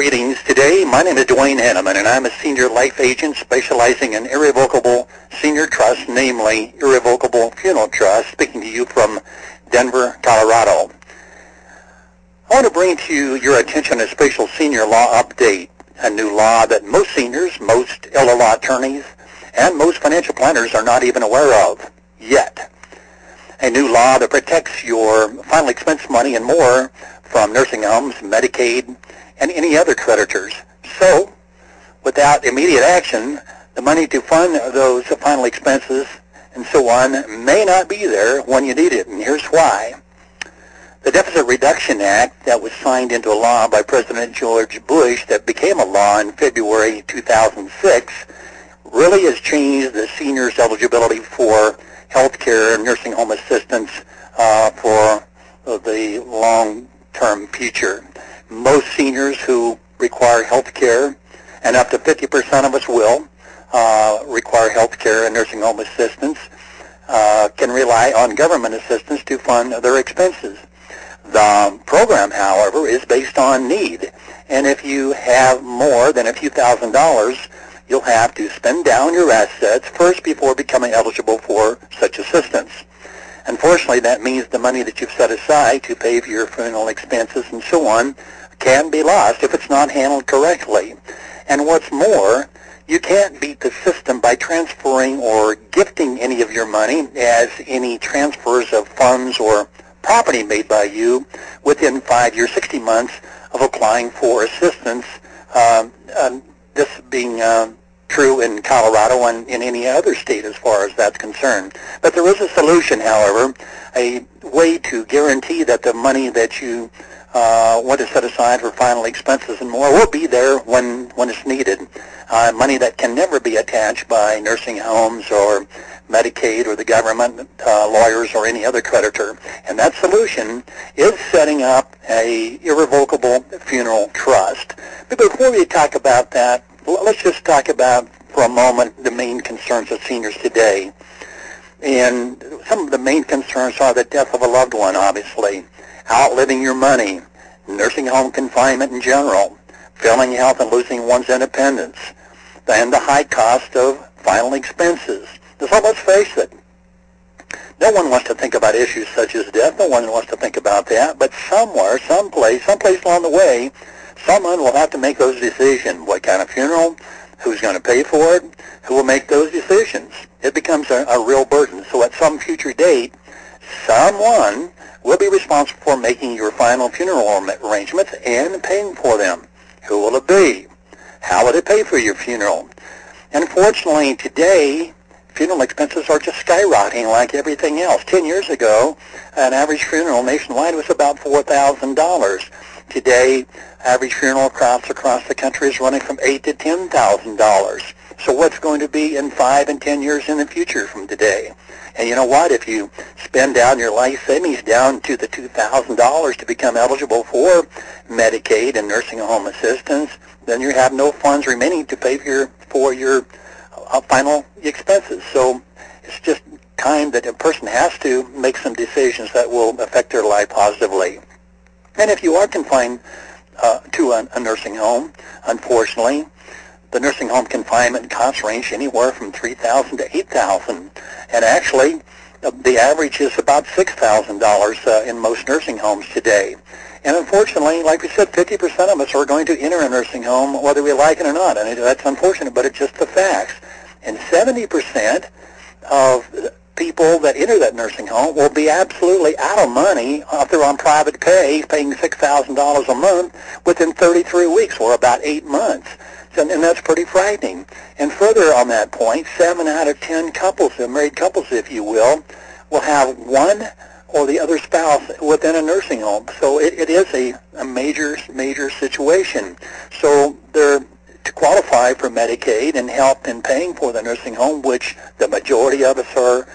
Greetings. Today, my name is Dwayne Henneman, and I'm a senior life agent specializing in irrevocable senior trusts, namely Irrevocable Funeral Trust, speaking to you from Denver, Colorado. I want to bring to your attention a special senior law update, a new law that most seniors, most LLA attorneys, and most financial planners are not even aware of yet. A new law that protects your final expense money and more from nursing homes, Medicaid, and any other creditors. So, without immediate action, the money to fund those final expenses and so on may not be there when you need it, and here's why. The Deficit Reduction Act that was signed into law by President George Bush that became a law in February 2006 really has changed the seniors' eligibility for health care and nursing home assistance for the long-term future. Most seniors who require health care, and up to 50% of us will require health care and nursing home assistance, can rely on government assistance to fund their expenses. The program, however, is based on need, and if you have more than a few $1,000s, you'll have to spend down your assets first before becoming eligible for such assistance. Unfortunately, that means the money that you've set aside to pay for your funeral expenses and so on can be lost if it's not handled correctly. And what's more, you can't beat the system by transferring or gifting any of your money, as any transfers of funds or property made by you within 5 years, 60 months of applying for assistance, this being true in Colorado and in any other state as far as that's concerned. But there is a solution, however, a way to guarantee that the money that you want to set aside for final expenses and more will be there when it's needed. Money that can never be attached by nursing homes or Medicaid or the government, lawyers, or any other creditor. And that solution is setting up a irrevocable funeral trust. But before we talk about that, let's just talk about for a moment the main concerns of seniors today. And some of the main concerns are the death of a loved one, obviously, outliving your money, nursing home confinement in general, failing health and losing one's independence, and the high cost of final expenses. So let's face it, no one wants to think about issues such as death. No one wants to think about that. But somewhere, someplace along the way, someone will have to make those decisions. What kind of funeral? Who's going to pay for it? Who will make those decisions? It becomes a real burden. So at some future date, someone will be responsible for making your final funeral arrangements and paying for them. Who will it be? How will it pay for your funeral? Unfortunately, today, funeral expenses are just skyrocketing like everything else. 10 years ago, an average funeral nationwide was about $4,000. Today, average funeral costs across the country is running from $8,000 to $10,000. So what's going to be in 5 and 10 years in the future from today? And you know what? If you spend down your life savings down to the $2,000 to become eligible for Medicaid and nursing home assistance, then you have no funds remaining to pay for your final expenses. So it's just time that a person has to make some decisions that will affect their life positively. And if you are confined to a nursing home, unfortunately, the nursing home confinement costs range anywhere from $3,000 to $8,000. And actually, the average is about $6,000 in most nursing homes today. And unfortunately, like we said, 50% of us are going to enter a nursing home whether we like it or not. And that's unfortunate, but it's just the facts. And 70% of people that enter that nursing home will be absolutely out of money if they're on private pay, paying $6,000 a month within 33 weeks, or about 8 months. And that's pretty frightening. And further on that point, 7 out of 10 couples, married couples if you will have one or the other spouse within a nursing home. So it is a major situation. So to qualify for Medicaid and help in paying for the nursing home, which the majority of us are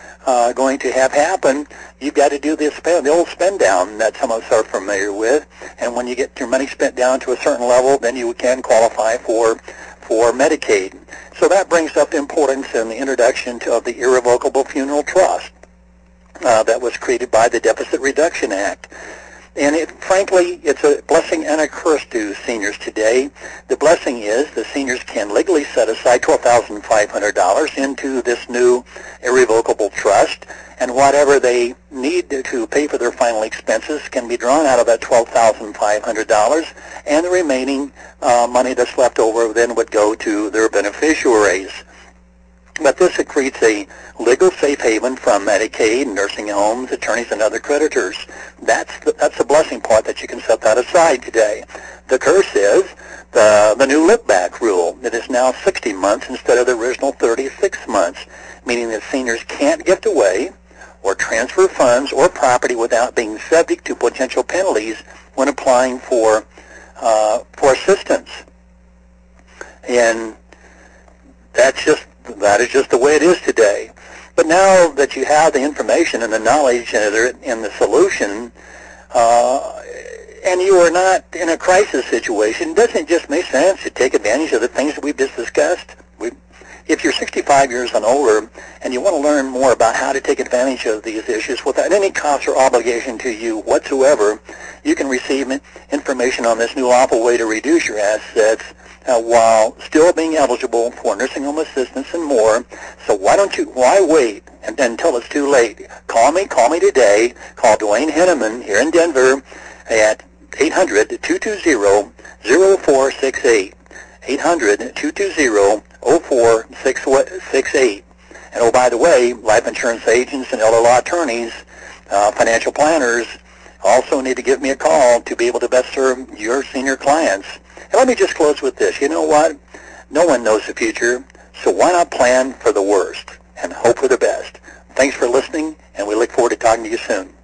going to have happen, you've got to do the old spend down that some of us are familiar with. And when you get your money spent down to a certain level, then you can qualify for Medicaid. So that brings up the importance in the introduction of the Irrevocable Funeral Trust that was created by the Deficit Reduction Act. And frankly, it's a blessing and a curse to seniors today. The blessing is the seniors can legally set aside $12,500 into this new irrevocable trust, and whatever they need to pay for their final expenses can be drawn out of that $12,500, and the remaining money that's left over then would go to their beneficiaries. But this creates a legal safe haven from Medicaid, nursing homes, attorneys, and other creditors. That's the blessing part, that you can set that aside today. The curse is the new look-back rule. It is now 60 months instead of the original 36 months, meaning that seniors can't gift away or transfer funds or property without being subject to potential penalties when applying for assistance. And that is just the way it is today. But now that you have the information and the knowledge and the solution, and you are not in a crisis situation, doesn't it just make sense to take advantage of the things that we've just discussed? If you're 65 years and older and you want to learn more about how to take advantage of these issues without any cost or obligation to you whatsoever, you can receive information on this new lawful way to reduce your assets while still being eligible for nursing home assistance and more. So why wait until it's too late? Call me today. Call Dwayne Henneman here in Denver at 800-220-0468. 800-220-0468. And oh, by the way, life insurance agents and elder law attorneys, financial planners also need to give me a call to be able to best serve your senior clients. And let me just close with this. You know what? No one knows the future, so why not plan for the worst and hope for the best? Thanks for listening, and we look forward to talking to you soon.